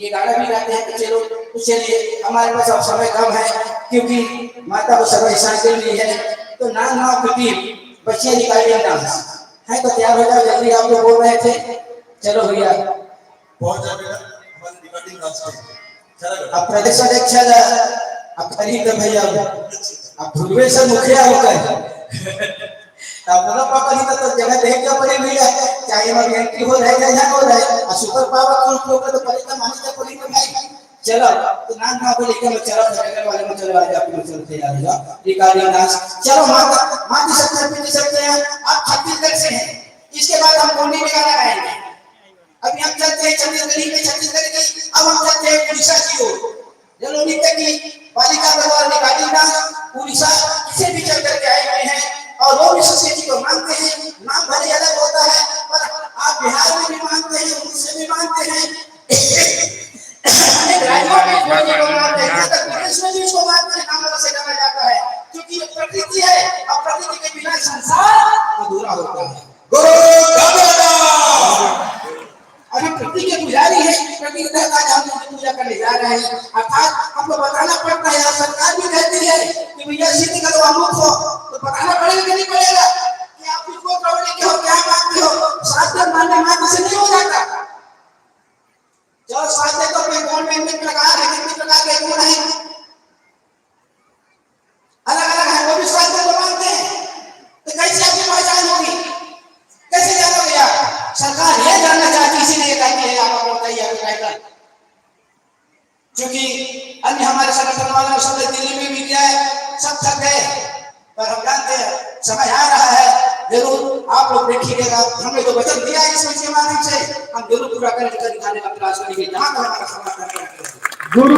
ये गाना भी गाते हैं कि चलो तो चलिए हमारे पास अब समय कम है क्योंकि माता को समय शांति मिली है तो नाम नाम की बच्चे निकालिए डांस है तो तैयार हो जाओ जल्दी आप लोग बोल रहे थे चलो भैया बहुत ज्यादा हमारे रिकॉर्डिंग डांस अब प्रदेश अध्यक्ष अब खरीद भैया अब ध्रुवे से मुखिया होकर अपना पापा नहीं तो जगह देख के पड़ी भैया चाहे हमारी एंट्री हो रहे या हो रहे और सुपर पावर को तो परीक्षा मानी तो पड़ी भाई चलो तो नाम ना बोले कि मैं चलो नगर वाले में चलो आज आपको चलते आ रहा रिकॉर्डिंग डांस चलो मां की सकते हैं पीछे सकते हैं आप छत्तीसगढ़ से हैं इसके बाद हम गोंडी में गाना गाएंगे अभी हम चलते हैं छत्तीसगढ़ में छत्तीसगढ़ की अब हम चलते हैं उड़ीसा की ओर चलो नृत्य की बालिका गढ़वाल रिकॉर्डिंग डांस उड़ीसा इसे भी चल करके आए हुए हैं और वो भी संस्कृति को मानते हैं नाम भले अलग होता है पर आप बिहार में भी मानते हैं उड़ीसा में मानते हैं इसको मानते हैं नाम से जाना जाता है क्योंकि ये प्रकृति है और प्रकृति के बिना संसार अधूरा होता है और हम प्रकृति के पुजारी हैं प्रकृति का आज हम पूजा करने जा रहे हैं अर्थात हमको बताना पड़ता है सरकार भी कहती है कि भैया सिद्ध करो अमुक हो तो बताना पड़ेगा कि नहीं पड़ेगा कि आप किसको करोगे कि हो क्या मानते हो शास्त्र मानने मानने से नहीं हो जाता जो शास्त्र तो गवर्नमेंट में प्रकार है कितने प्रकार के गुण हैं अलग अलग है वो भी शास्त्र को मानते हैं तो कैसे आपकी पहचान होगी कैसे जानोगे आप सरकार ये जानना चाहती इसीलिए कहती है आप अपना तैयारी कर क्योंकि अन्य हमारे संगठन वाले सब दिल्ली में भी गए सब थक गए पर हम जानते हैं समय आ रहा है जरूर आप लोग देखिएगा हमने जो वचन दिया है इसमें के माध्यम से हम जरूर पूरा करके दिखाने का प्रयास करेंगे जहां तक हमारा समाधान गुरु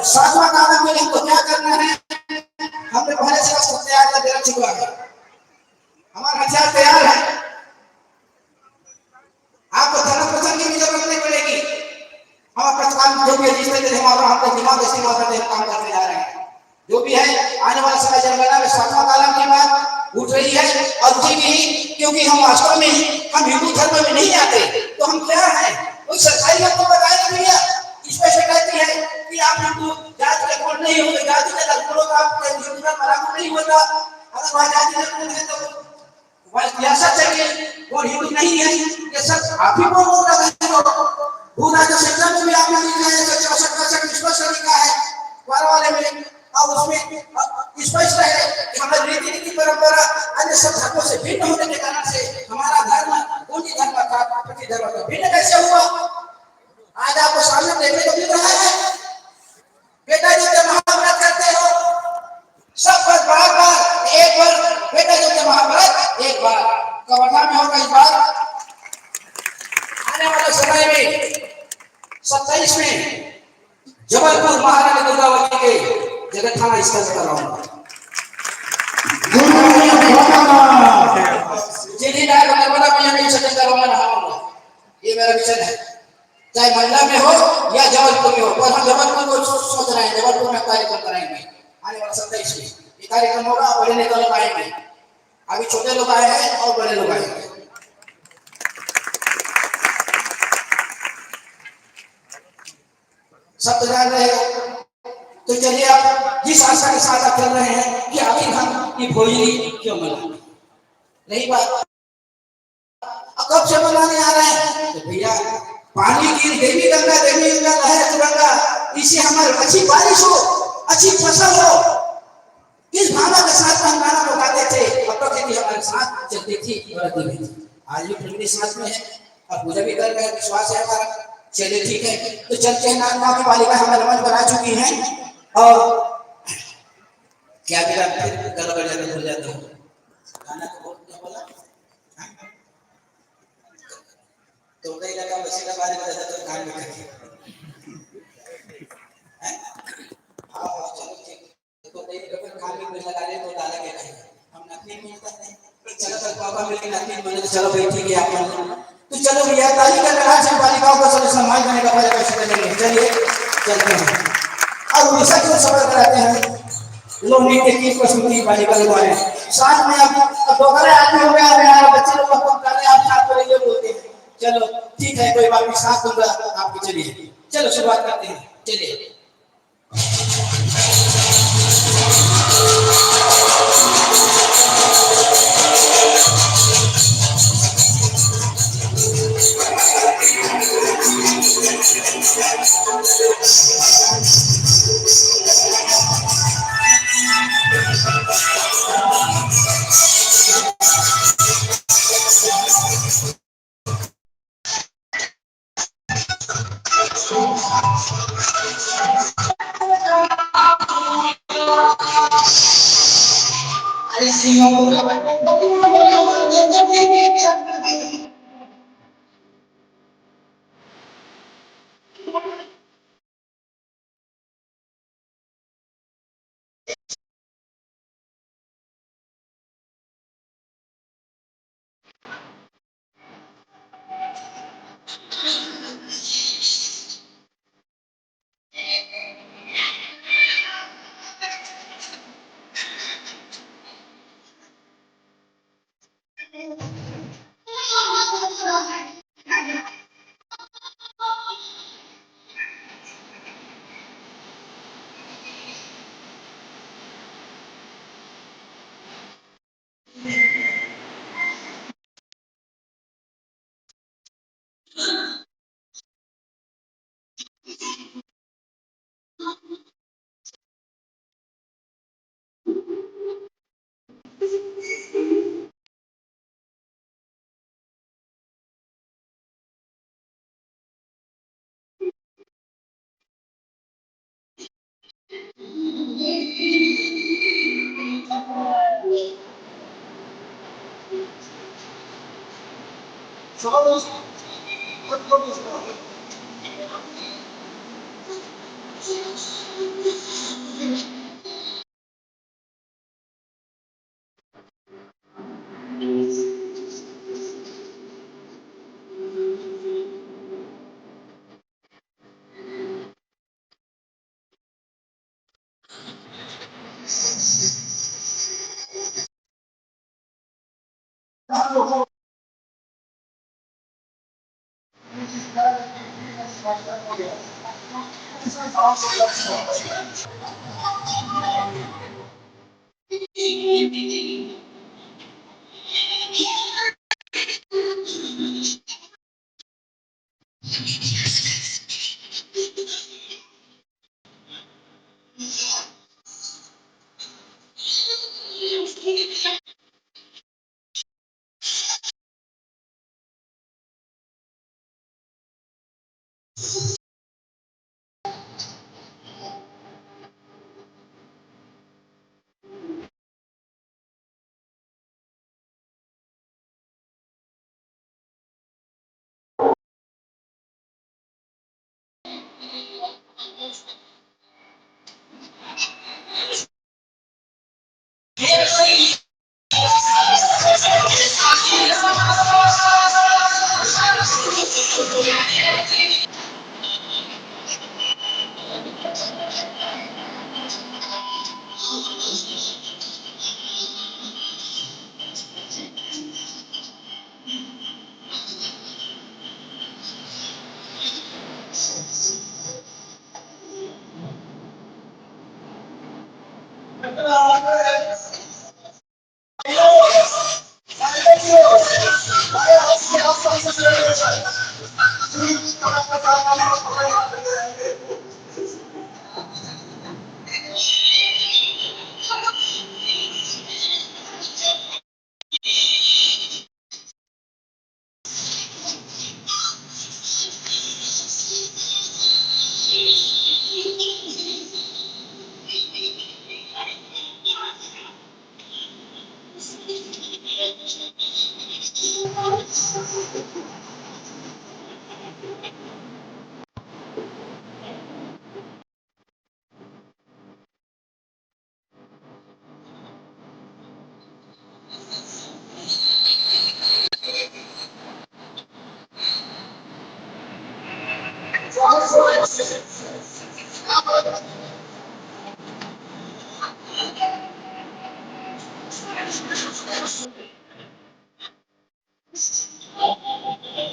सातवां काम में हमको क्या करना है हमने पहले से सब तैयार कर दे चुका है हमारा हथियार तैयार है आपको धर्म प्रचार की जरूरत नहीं पड़ेगी हम अपना काम जो भी जिसमें हमारा हम दिमाग इस्तेमाल करते हैं काम करते जा रहे हैं जो भी है आने वाला समय जनगणना में सातवां कालम की बात उठ रही है और उठेगी क्योंकि हम वास्तव में हम हिंदू धर्म में नहीं आते तो हम क्या है कोई सरकारी आपको बताएगा भैया इसमें से कहती है कि आप हिंदू जाति के कोड नहीं होंगे जाति के लड़कों का हिंदू धर्म लागू नहीं होता अगर वह जाति के कोड है तो वह सच है कि वो हिंदू नहीं है ये सच आप ही बोल रहे हैं पूरा जो शिक्षा में भी आपने लिखा है 64 विश्वास लिखा है वाला वाले में और उसमें स्पष्ट है कि हमारी रीति नीति परंपरा अन्य सब धर्मों से भिन्न होने के कारण से हमारा धर्म कोई धर्म का प्रति धर्म का भिन्न कैसे हुआ आज आपको सामने देखने को मिल रहा है बेटा जो महाभारत करते हो सब पर बार एक बार बेटा जो महाभारत एक बार कवर्धा में होगा इस बार आने वाले समय में 27 में जबलपुर महारानी दुर्गावती के जगत थाना स्थल से कराऊंगा ये मेरा विजन है चाहे मंडला में हो या जबलपुर में हो पर हम जबलपुर को सोच रहे हैं जबलपुर में कार्यक्रम कराएंगे आने वाला 27 में ये कार्यक्रम होगा बड़े नेता लोग आएंगे अभी छोटे लोग आए हैं और बड़े लोग आएंगे सब तो जान रहे हो तो चलिए आप जिस आशा के साथ आप चल रहे हैं कि आखिर हम ये भोजली क्यों मनाएं नहीं बात कब से मनाने आ रहे हैं तो भैया पानी की देवी गंगा लहर तिरंगा इससे हमारी अच्छी बारिश हो अच्छी फसल हो इस भावना के साथ हम गाना को गाते थे और प्रकृति हमारे साथ चलती थी और थी आज भी प्रकृति साथ में है और पूजा भी कर रहे हैं विश्वास है हमारा चलिए ठीक है तो चलते हैं नाम की बालिका हमारे मन बना चुकी हैं और क्या मेरा फिर गड़बड़ जाने भूल जाता हूँ गाना को क्या बोला तो कई लगा बच्चे का बारे में तो कान में करके हाँ चलो ठीक तो कई लगा कान में लगा ले तो डाला के नहीं हम नकली में होता है चलो सर पापा मिलके नकली में तो चलो भाई ठीक है आप तो चलो भैया ताली का करा से बालिकाओं को चलो सम्मान करने का पहले कैसे करेंगे चलिए चलते हैं अब उड़ीसा की सफर कराते हैं लोग नृत्य की प्रस्तुति बालिका के बारे में साथ में अब दोबारा आदमी हो गया बच्चे लोग को कर रहे हैं आप साथ में ये बोलते हैं चलो ठीक है, कोई बात नहीं, साथ दूंगा आपको। चलिए चलो शुरुआत करते हैं, चलिए।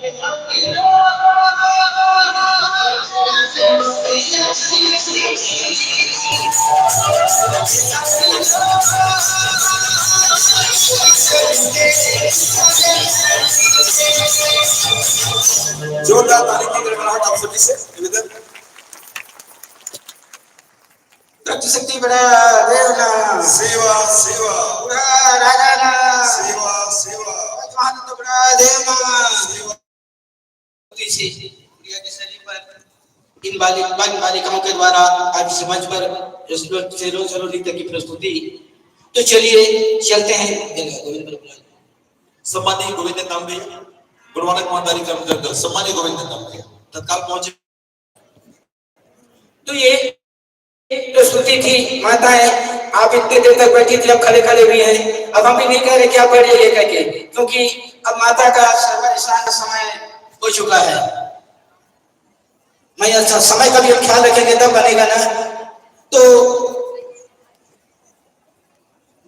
जोरदार ताली की गड़गड़ाहट आप सभी से निवेदन। तत्व शक्ति बड़ा देवना सेवा सेवा बड़ा राजाना सेवा सेवा महान तो बड़ा देवना सेवा से क्रिया की शैली पर इन बालिकाओं के द्वारा आज समाज पर रोज नृत्य की प्रस्तुति। तो चलिए चलते हैं गोविंद पर बुलाइए। सम्मानीय गोविंद तांबे गुरुवार ईमानदारी कर्मचारी सम्मानीय गोविंद तांबे तत्काल पहुंचे। तो ये प्रस्तुति थी। माताएं आप इतने देर तक बैठी थी, अब खड़े खड़े भी हैं। अब हम भी नहीं कह रहे कि आप बैठिए लेकर के, क्योंकि अब माता का सर्वस्नान का समय हो चुका है। मैं अच्छा समय का भी हम ख्याल रखेंगे तब बनेगा ना। तो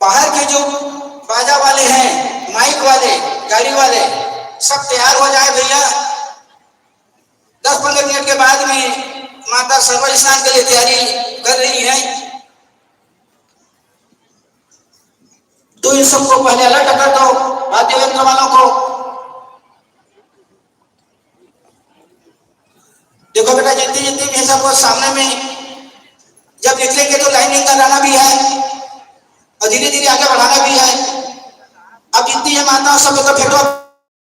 बाहर के जो बाजा वाले हैं, माइक वाले, गाड़ी वाले, सब तैयार हो जाए भैया। 10-15 मिनट के बाद में माता सर्व स्नान के लिए तैयारी कर रही है। तो इन सबको पहले अलर्ट कर दो, वाद्य यंत्र वालों को। देखो बेटा, जितनी जितनी भी सबको सामने में जब निकलेंगे तो लाइनिंग कराना भी है और धीरे धीरे आगे बढ़ाना भी है। अब जितनी है माता सब तो फेंको,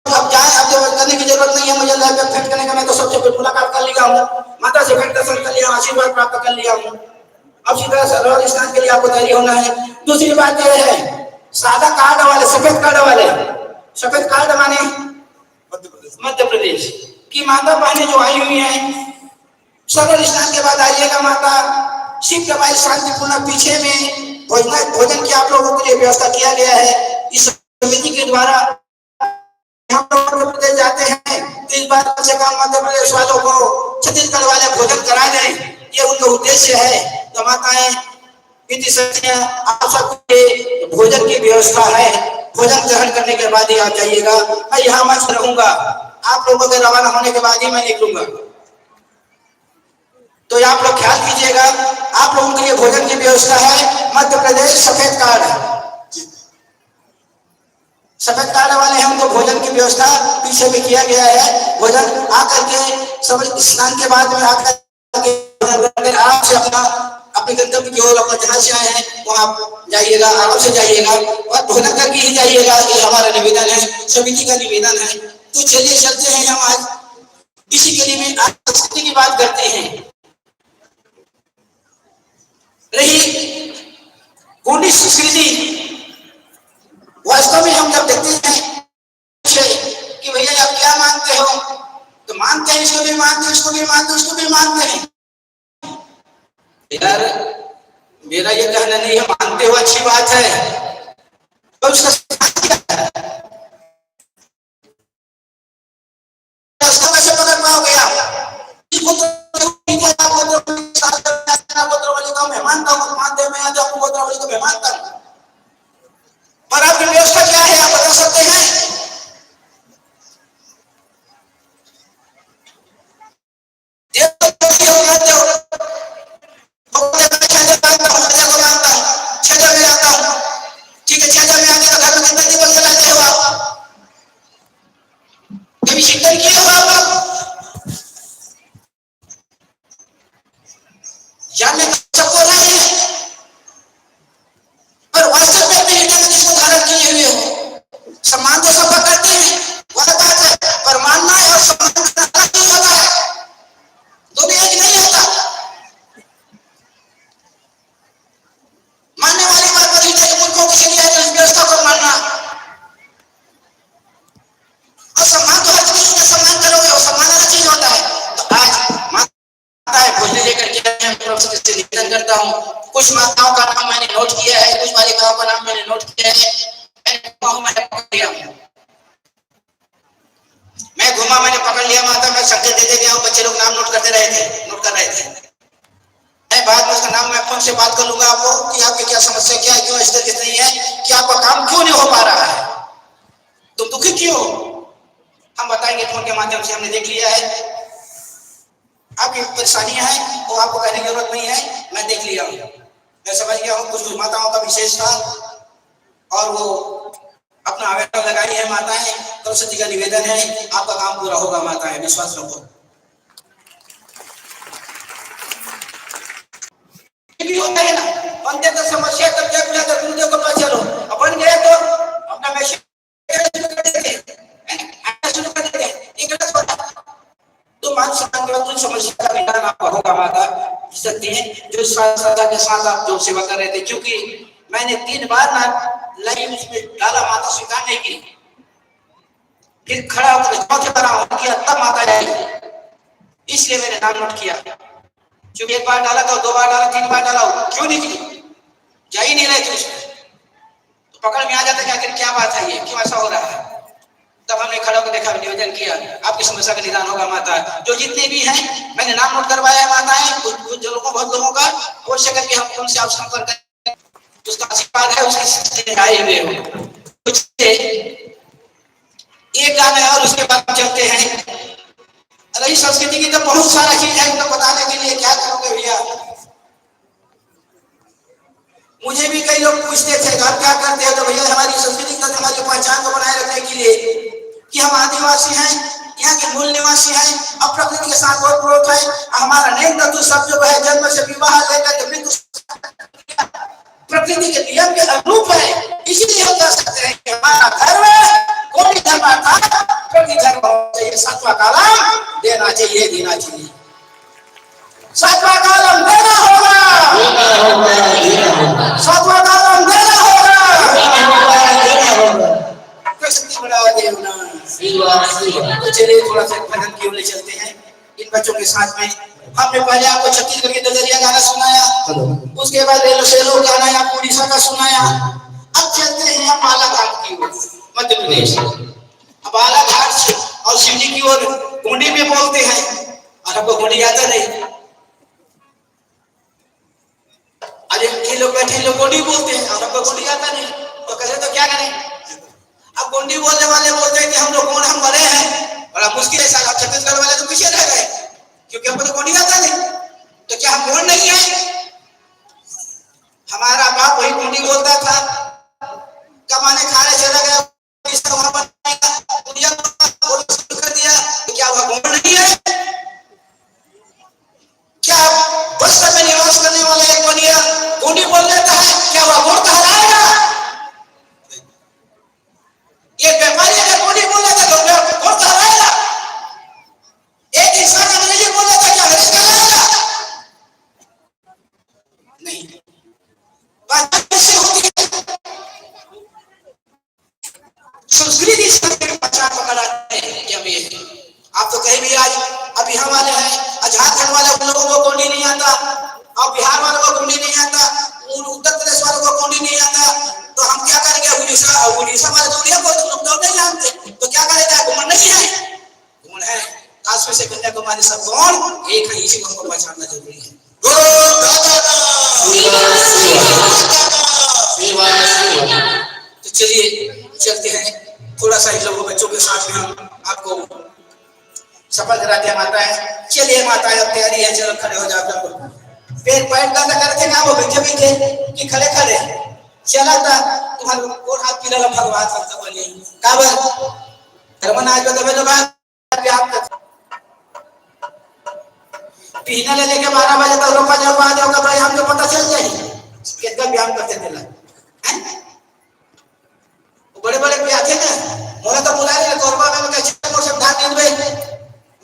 अब जाए, अब जब करने की जरूरत नहीं है मुझे। लाइव फेंट करने का मैं तो सबसे पहले मुलाकात कर लिया हूँ, माता से भेंट दर्शन कर लिया, आशीर्वाद प्राप्त कर लिया हूँ। अब सीधा सर्व स्नान के लिए आपको तैयारी होना है। दूसरी बात यह है, सादा कार्ड वाले, सफेद कार्ड वाले, सफेद कार्ड माने मध्य प्रदेश की माता बहने जो आई हुई है, सर्व स्नान के बाद आइएगा। माता शिव के बाद शांतिपूर्ण पीछे में भोजन की आप लोगों के लिए व्यवस्था किया गया है इस समिति के द्वारा। हम लोग मध्य प्रदेश जाते हैं तो इस बात से काम मध्य प्रदेश वालों को छत्तीसगढ़ वाले भोजन करा दें, ये उनका उद्देश्य है। तो माताएं आप सबके भोजन की व्यवस्था है, भोजन ग्रहण करने के बाद ही आप जाइएगा। मैं यहाँ मस्त रहूंगा, आप लोगों के रवाना होने के बाद ही मैं निकलूंगा। तो आप लोग ख्याल कीजिएगा, आप लोगों के लिए भोजन की व्यवस्था है। मध्य प्रदेश सफेद कार्ड है, सफेद कार्ड वाले हैं, उनको भोजन की व्यवस्था पीछे भी किया गया है। भोजन आकर के सब स्नान के बाद में आकर के आराम से अपने गंतव्य की ओर, अपना जहां से आए हैं वहां जाइएगा, आराम से जाइएगा और भोजन करके ही जाइएगा। ये हमारा निवेदन है, समिति का निवेदन है। तो चलिए चलते हैं। हम आज इसी के लिए आज संस्कृति की बात करते हैं। रही गोंडी संस्कृति, वास्तव में हम जब देखते हैं कि भैया आप क्या मानते हो, तो मानते हैं, इसको भी मानते हैं, इसको भी मानते हैं, उसको भी मानते हैं। यार मेरा ये कहना नहीं है, मानते हो अच्छी बात है, तो उसका कैसे पकड़ पाओगे आप? मैं मानता हूँ, मानते मैं आज आपको गोत्रावली को मैं मानता हूँ, पर आपकी व्यवस्था क्या है आप बता सकते हैं? ठीक है, 6 में आने का घर में कितना दिवस चलाते हो आप? कभी चिंतन किए हो आप? जानने सबको नहीं है, पर वास्तव में अपने हृदय में जिसको धारण किए हुए हो, सम्मान तो सब करते हैं, वह बात है, पर मानना है और सम्मान करना नहीं होता है, दोनों एक नहीं होता। मानने वाली बात पर हृदय मुल्कों के लिए है, तो इस व्यवस्था को मानना और सम्मान तो हर चीज का सम्मान करोगे, और सम्मान अलग चीज होता है। तो आज माता है भोजन लेकर के से निवेदन करता हूँ। कुछ माताओं का नाम मैंने नोट किया है, कुछ बालिकाओं का नाम मैंने नोट किया है। मैं घुमा, मैंने पकड़ लिया माता, मैं संकेत देते गया हूँ, बच्चे लोग नाम नोट कर रहे थे। मैं बाद में उसका नाम मैं फोन से बात कर लूंगा आपको कि आपकी क्या समस्या, क्या है, क्यों स्थिति नहीं है, कि आपका काम क्यों नहीं हो पा रहा है, तुम दुखी क्यों हो। हम बताएंगे फोन के माध्यम से, हमने देख लिया है। आपकी परेशानियां हैं वो आपको कहने की जरूरत नहीं है, मैं देख लिया हूँ, मैं समझ गया हूँ। कुछ माताओं का विशेष था और वो अपना आवेदन लगाई है माताएं। सरस्वती का निवेदन है, आपका काम पूरा होगा माताएं, विश्वास रखो। होता है ना, बंदे तो समस्या तब जब जाकर गुरुदेव को पास चलो, अपन गए तो अपना मैसेज शुरू कर देते हैं। तो मान सकते समस्या का निदान आपका होगा माता सकती है, जो सदा के साथ आप जो सेवा कर रहे थे। क्योंकि मैंने 3 बार ना लाइव उसमें डाला, माता स्वीकार नहीं की, फिर खड़ा होकर चौथे बार ऑन किया, तब माता आई, इसलिए मैंने नाम नोट किया। क्योंकि 1 बार डाला था, 2 बार डाला, 3 बार डाला, क्यों नहीं की, जा ही नहीं रहे थे उसमें, तो पकड़ में आ जाता कि आखिर क्या बात है, ये क्यों ऐसा हो रहा है। तब हमने खड़ा होकर देखा, निवेदन किया, आपकी समस्या का निदान होगा माता। जो जितने भी हैं मैंने नाम नोट करवाया है माताएं, कुछ लोगों बहुत लोगों का, कोशिश करके हम उनसे आप संपर्क करें, उसका आशीर्वाद है, उसके आए हुए हो। कुछ एक गाना है और उसके बाद चलते हैं। रही संस्कृति की तो बहुत सारा चीज है, तो बताने के लिए क्या करोगे भैया। मुझे भी कई लोग पूछते थे आप क्या करते हो, तो भैया हमारी संस्कृति का, हमारी पहचान को बनाए रखने के लिए कि हम आदिवासी हैं, यहाँ के मूल निवासी हैं, अब प्रकृति के साथ ओतप्रोत है। हमारा नेम तत्व सब जो है जन्म से विवाह लेकर के मृत्यु प्रकृति के नियम के अनुरूप है। इसीलिए हम कह सकते हैं कि हमारा धर्म कोई धर्म था, कोई धर्म चाहिए, 7वां कालम देना चाहिए, देना चाहिए, 7वां कालम देना होगा, 7वां कालम देना होगा। तो चलिए थोड़ा सा भजन की ओर चलते हैं इन बच्चों के साथ में। हमने पहले आपको छत्तीसगढ़ के ददरिया गाना सुनाया, उसके बाद रेलो गाना आपको उड़ीसा का सुनाया। अब चलते हैं बालाघाट की ओर, मध्य प्रदेश। अब बालाघाट से और शिवजी की ओर गोंडी में बोलते हैं, और आपको गोंडी आता नहीं। अरे ये लोग बैठे लोग गोंडी बोलते हैं और आपको गोंडी आता नहीं, तो कहे तो क्या करें। अब गोंडी बोलने वाले बोलते हैं कि हम लोग कौन, हम बड़े हैं, बड़ा मुश्किल है साहब। आप छत्तीसगढ़ वाले तो पीछे रह गए, क्योंकि हमको तो गोंडी आता नहीं। तो क्या हम कौन नहीं है? हमारा बाप वही गोंडी बोलता था, कमाने खाने चला गया, वहां पर कर दिया, तो क्या वह गोंड नहीं है? क्या बस्तर में निवास करने वाला एक बनिया गोंडी बोल लेता है, क्या वह गोंड कहलाएगा? एक व्यापारी अगर गोंडी बोल लेता तो गोंड कहलाएगा? एक इंसान अंग्रेजी बोल लेता क्या अंग्रेज कहलाएगा? नहीं, बात कैसे होती है? संस्कृति से पहचान पकड़ाते हैं कि हम ये, आप तो कहीं भी आज अब यहाँ वाले हैं, झारखंड वाले उन लोगों को गोंडी नहीं आता, और बिहार वालों को गोंडी नहीं आता, उत्तर प्रदेश वालों को गोंडी नहीं आता, तो हम क्या करेंगे? उड़ीसा वाले तो लोग नहीं जानते, तो क्या करेगा? घुमन नहीं है, घुमन है। काश्मीर से कन्याकुमारी सब कौन एक है, इसी को हमको पहचानना जरूरी है। तो चलिए चलते हैं, थोड़ा सा इन लोगों बच्चों के साथ में हम आपको सफल कराते हैं माताएं। चलिए माताएं अब तैयारी है, चलो खड़े हो जाओ। पेट पैर का करके ना वो बैठे बैठे कि खड़े खड़े चला था तुम्हारे को हाथ पीला भगवान सब बोलिए काबर धर्म आज तो दबे लोग पीने ले लेके 12 बजे तक रोपा जाओ आ जाओ, भाई हमको पता चल जाए कितना व्यायाम करते थे ना। बड़े बड़े प्याथे ना मोला तो बुला रहे कोरबा में कैसे मोर सब धान दे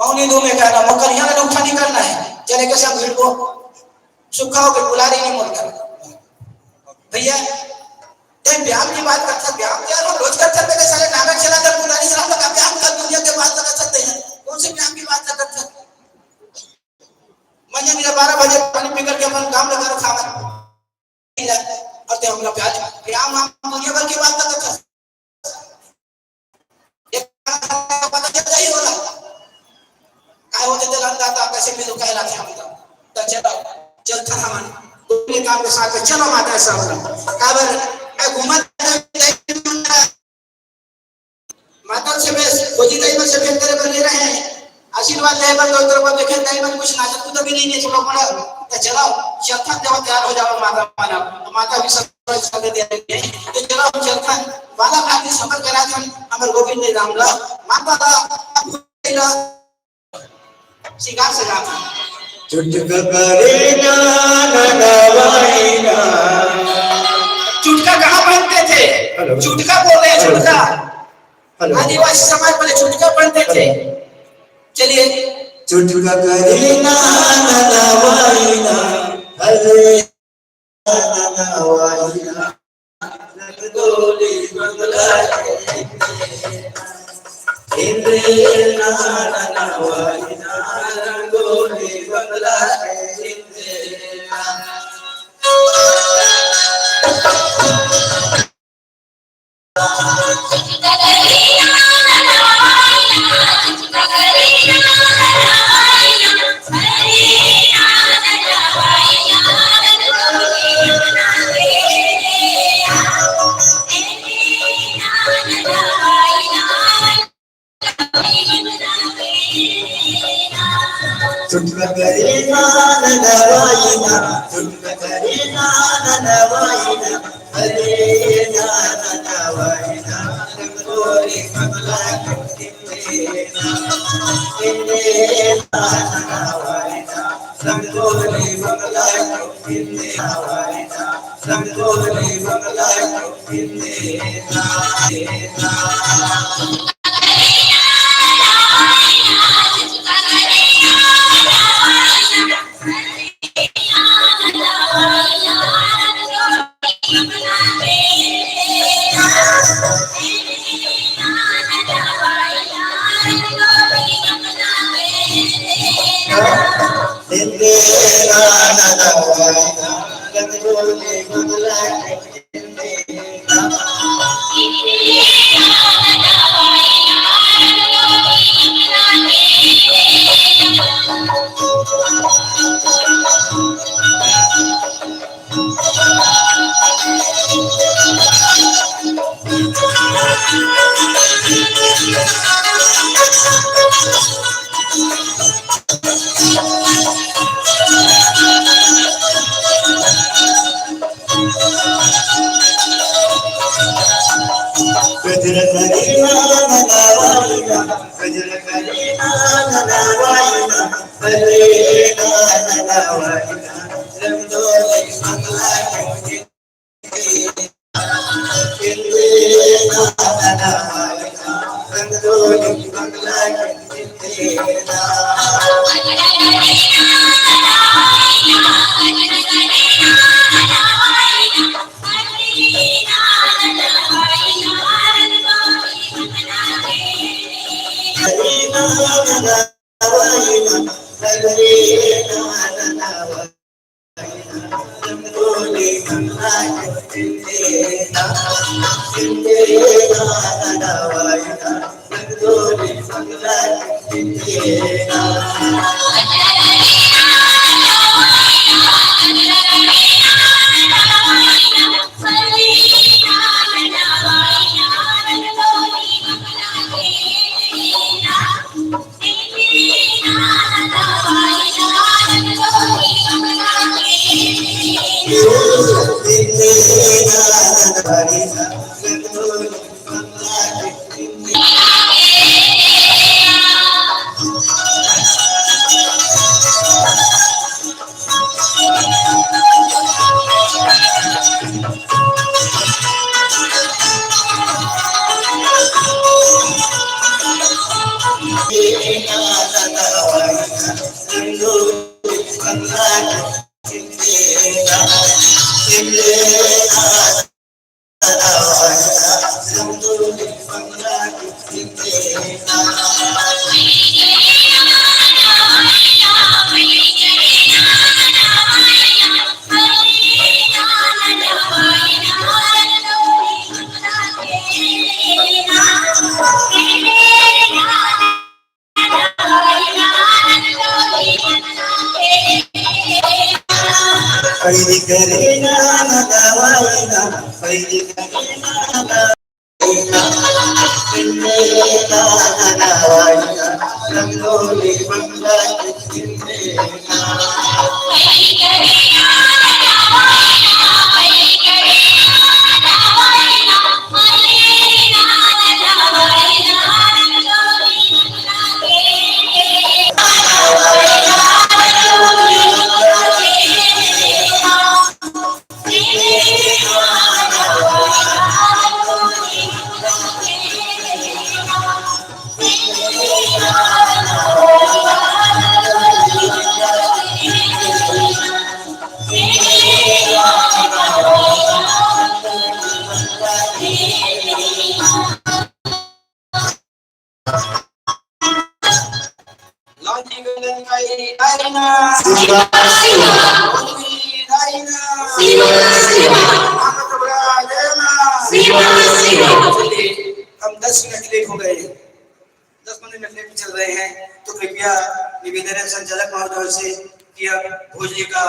मौनी दो में कहना मकर यहां ना उठा नहीं करना है, चले के सब भीड़ को सुखा होकर बुला रही नहीं मोल कर भैया। ये व्यायाम की बात करता, व्यायाम क्या रोज करते थे साले नाटक चलाकर पुरानी शराब का व्यायाम कर दुनिया के बात कर सकते हैं, कौन से व्यायाम की बात करते हैं? मैंने 12 बजे पानी पी करके अपन काम लगा रखा है और ते हमरा प्याज व्यायाम हम दुनिया भर की बात करते हैं। एक पता चल जाई होला काय होते ते लंदा था कैसे मिलो कह रहा था हम तो चलो चल था हम दोनों काम के साथ चलो माता साहब काबर मैं घूमत माता से मैं खोजी गई में से आशीर्वाद दे बल दोतर को देखे तई मन कुछ नाचत तो भी नहीं चलो पड़ा तो चलो चलता देव तैयार हो जाओ माता माना तो माता भी सब दे दे तो चलो चलता वाला खाती सफर करा हम हमर गोविंद राम ला माता दा शिकार से गाता चुटका करे ना नवाईना चुटका कहाँ पहनते थे चुटका बोलते हैं चुटका आदिवासी समाज वाले चुटका पहनते थे चलिए चुटका करे ना नवाईना हरे नवाईना रंगोली मंगला इंद्र ना नवाईना रंगोली मंगला चुटका करे ना नवाईना चुटका करे ना नवाईना हरे ना नवाईना रंगोली मंगला इंद्र ना नवाईना रंगोली मंगला रंगोली मंगला गजर करे ना नवाईना गजर करे ना नवाईना हरे ना नवाईना रंगोली मंगला रंगोली मंगला रंगोली बंगा जिंदना Lagi dengan kai aina. Siva Siva Aina. Siva Siva Amat berajana. Siva Siva चलिए हम 10 मिनट लेट हो गए 10-15 मिनट लेट चल रहे हैं तो कृपया निवेदन है संचालक महोदय से कि आप भोजली का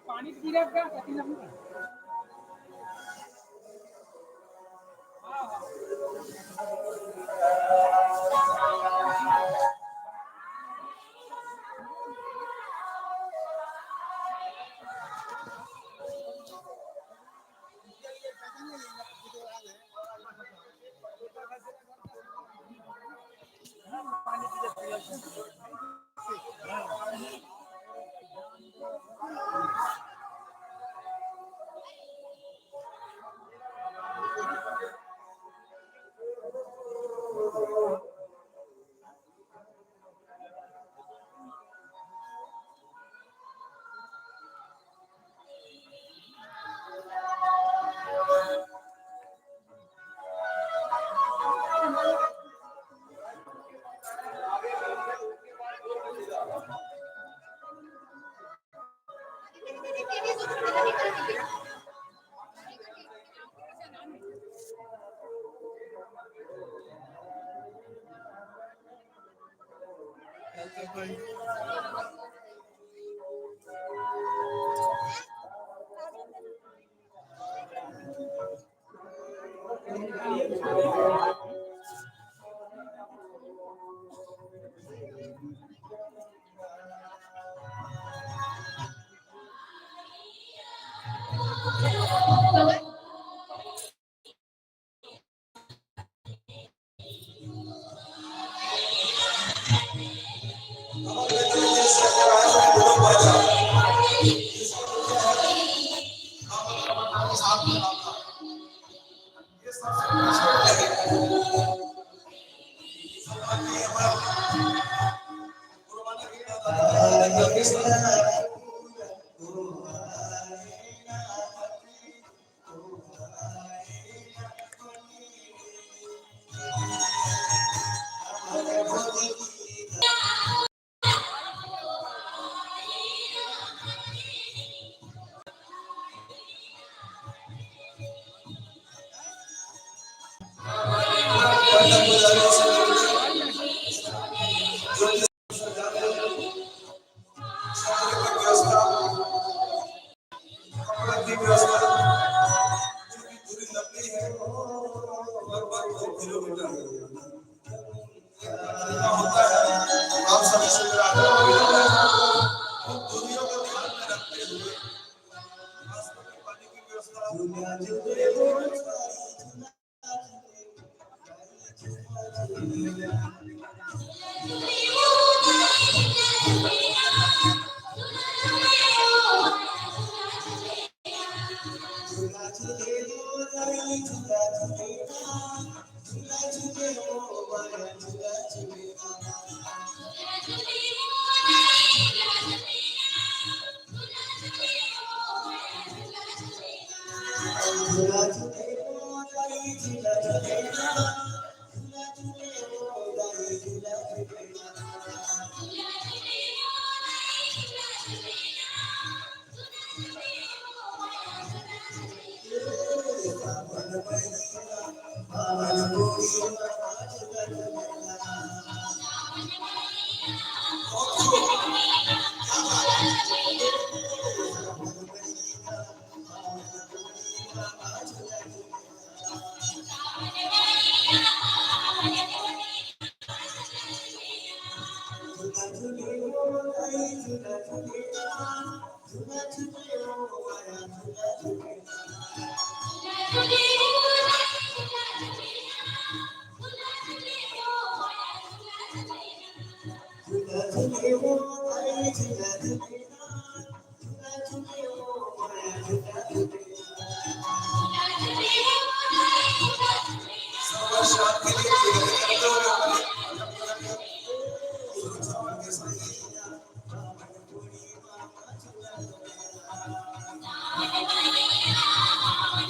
पानी पी रहा क्या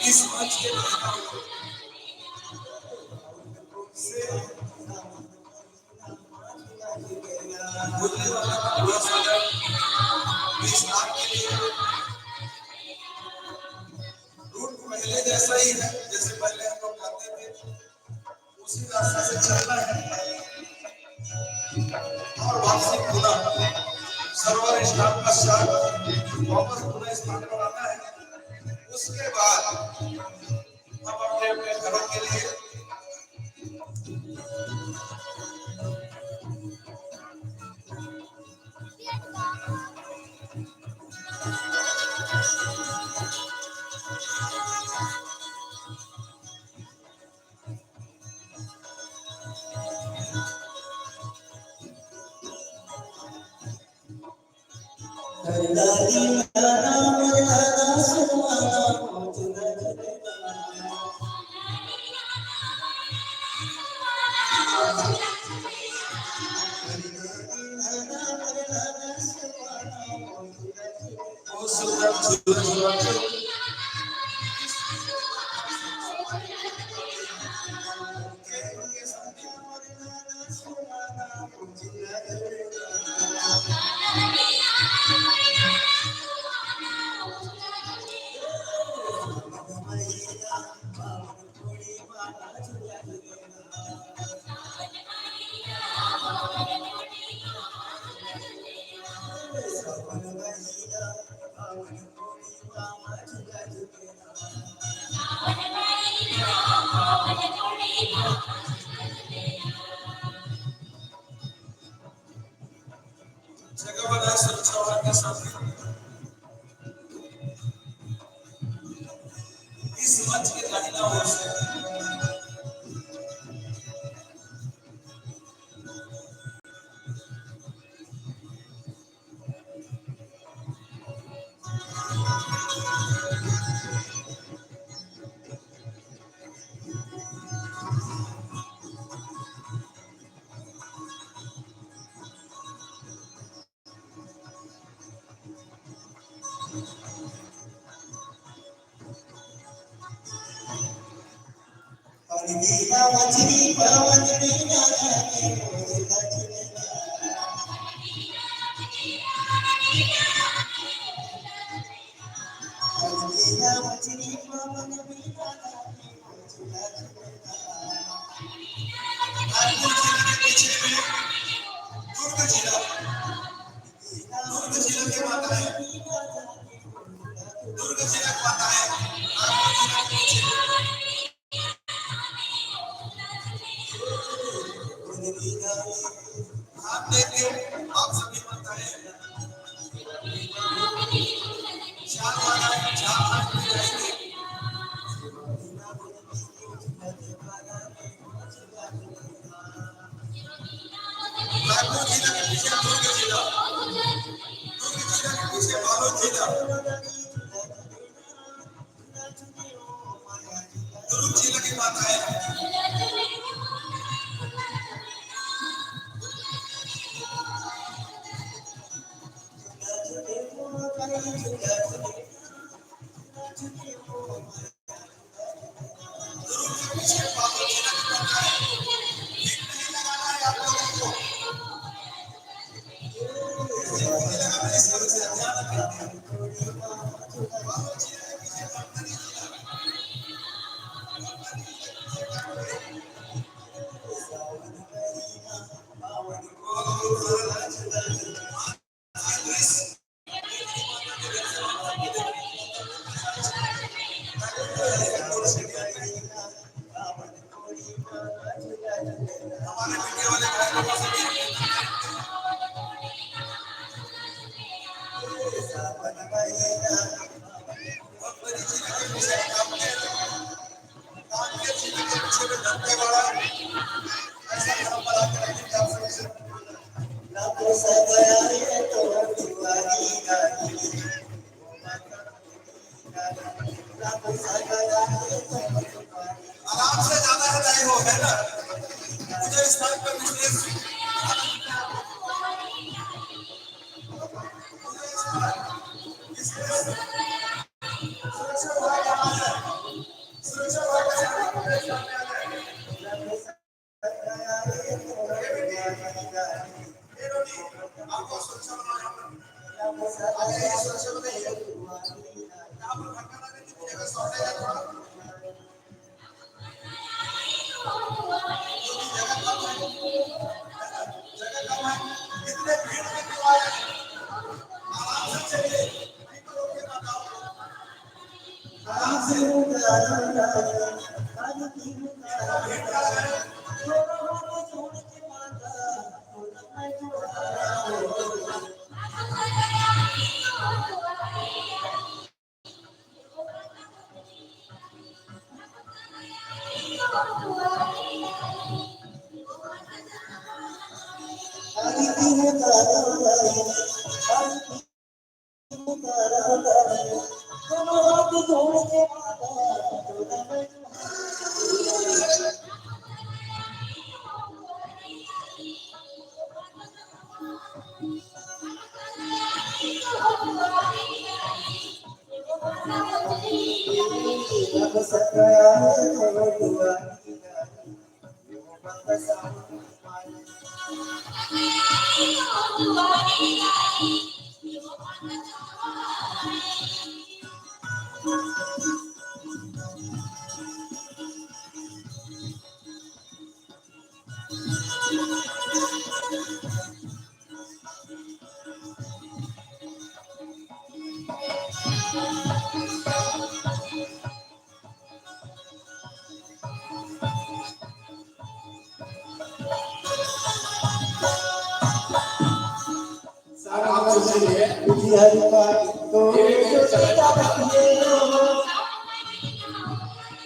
इस मंच के से बोलने वाला पूरा सागर इस नाम के लिए रूट पहले जैसा ही है, जैसे पहले हम लोग करते थे उसी रास्ते से चलना है और वापसी पुनः सर्वर स्टाफ का साथ वापस पुनः स्थान पर आना है। उसके बाद हम अपने अपने घरों के लिए जगह बनाए सुरक्षा के साथ इस मंच के दाहिना ओर से आप सभी बताएं आराम से जाना है नहीं हो है ना मुझे इस बात पर विशेष सुरक्षा विभाग यहाँ है सुरक्षा विभाग के सामने आ जाए ये रोटी आपको सुरक्षा विभाग आगे सुरक्षा विभाग यहाँ पर धक्का लगे तो जगह सौदे का थोड़ा जगह कम है इतने भीड़ में क्यों आए आराम से चलिए नहीं तो रोके ना आराम से भीड़ का है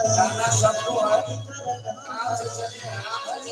जाना सबको है आराम से चलिए आराम से चलिए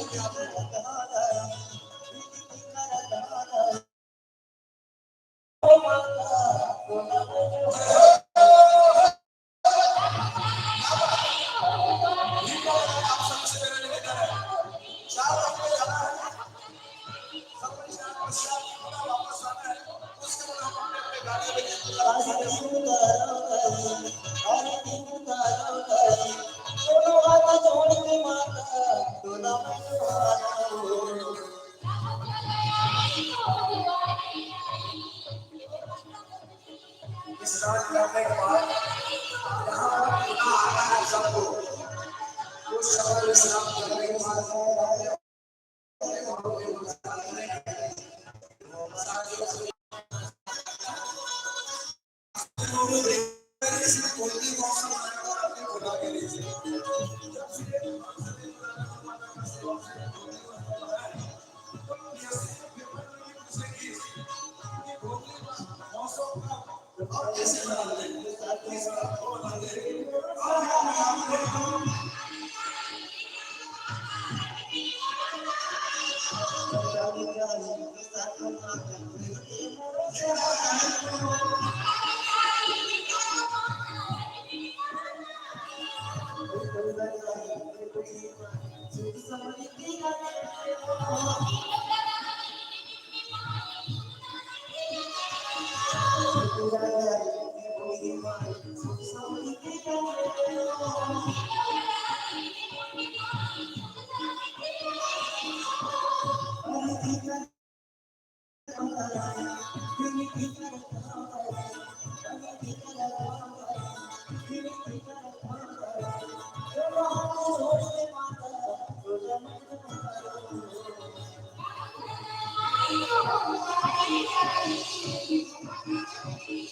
स्नान करने के बाद यहाँ पर पुनः आना है सबको कुछ समय विश्राम करने के बाद